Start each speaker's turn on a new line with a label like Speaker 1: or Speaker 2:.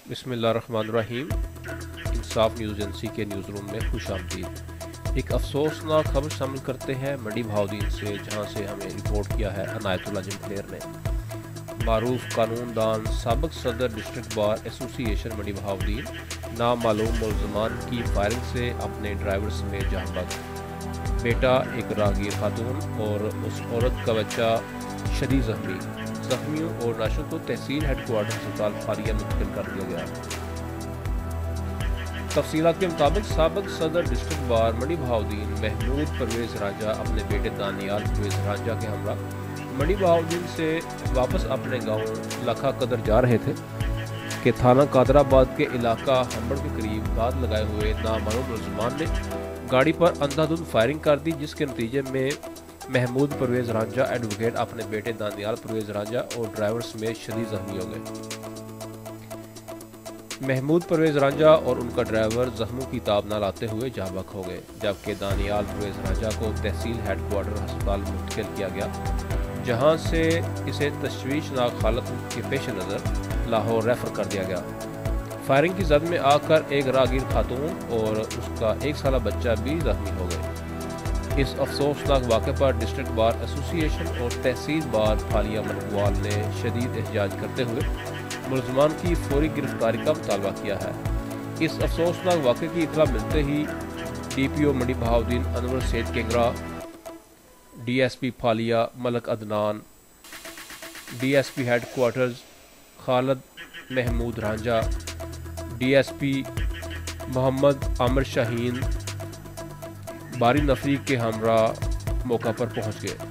Speaker 1: बिस्मिल्लाहिर्रहमानिर्रहीम। इंसाफ news agency के news room में खुश आमदीद। एक अफसोसनाक खबर शामिल करते हैं मंडी बहाउद्दीन से, जहां से हमें रिपोर्ट किया है अनायतुल्लाह जिमखलेर ने। मारूफ कानूनदान साबिक सदर डिस्ट्रिक्ट बार एसोसिएशन मंडी बहाउद्दीन नामालूम मुलज़मान की फायरिंग से अपने ड्राइवर समेत जान बच। बेटा एक राहगीर खातून और उस औरत का बच्चा शदीद जख्मियों और नाशों को तहसील हेडक्वार्टर अस्पताल फालिया मुंतकिल कर दिया गया। तफसीलात के मुताबिक साबिक सदर डिस्ट्रिक्ट बार मंडी बहाउद्दीन महमूद परवेज रांझा अपने बेटे दानियाल परवेज रांझा के हमरा मंडी बहाउद्दीन से वापस अपने गांव लखा कदर जा रहे थे कि थाना कादराबाद के इलाका हम्बड़ के करीब दाद लगाए हुए नामालूम मुलज़मान ने गाड़ी पर अंधाधुंध फायरिंग कर दी, जिसके नतीजे में महमूद परवेज रांझा एडवोकेट अपने बेटे दानियाल परवेज रांझा और ड्राइवर समेत शदीद जख्मी हो गए। महमूद परवेज रांझा और उनका ड्राइवर जख्मों की ताब न लाते हुए जाँ बहक हो गए, जबकि दानियाल परवेज रांझा को तहसील हेडक्वार्टर अस्पताल मुंतकिल किया गया, जहां से इसे तशवीशनाक हालत के पेश नज़र लाहौर रेफर कर दिया गया। फायरिंग की जद में आकर एक राहगीर खातून और उसका 1 साला बच्चा भी जख्मी हो गए। इस अफसोसनाक वाक़े पर डिस्ट्रिक्ट बार एसोसिएशन और तहसील बार फालिया मनवाल ने शदीद एहतजाज करते हुए मुलज़मान की फौरी गिरफ्तारी का मुतालबा किया है। इस अफसोसनाक वाक़े की इत्तला मिलते ही DPO मंडी Bahauddin Anwar Syed Kangra, DSP Phalia Malik Adnan, DSP headquarters Khalid Mahmood Ranjha, DSP Mohammad Aamir Shaheen बारी नफरी के हमरा मौका पर पहुंच गए।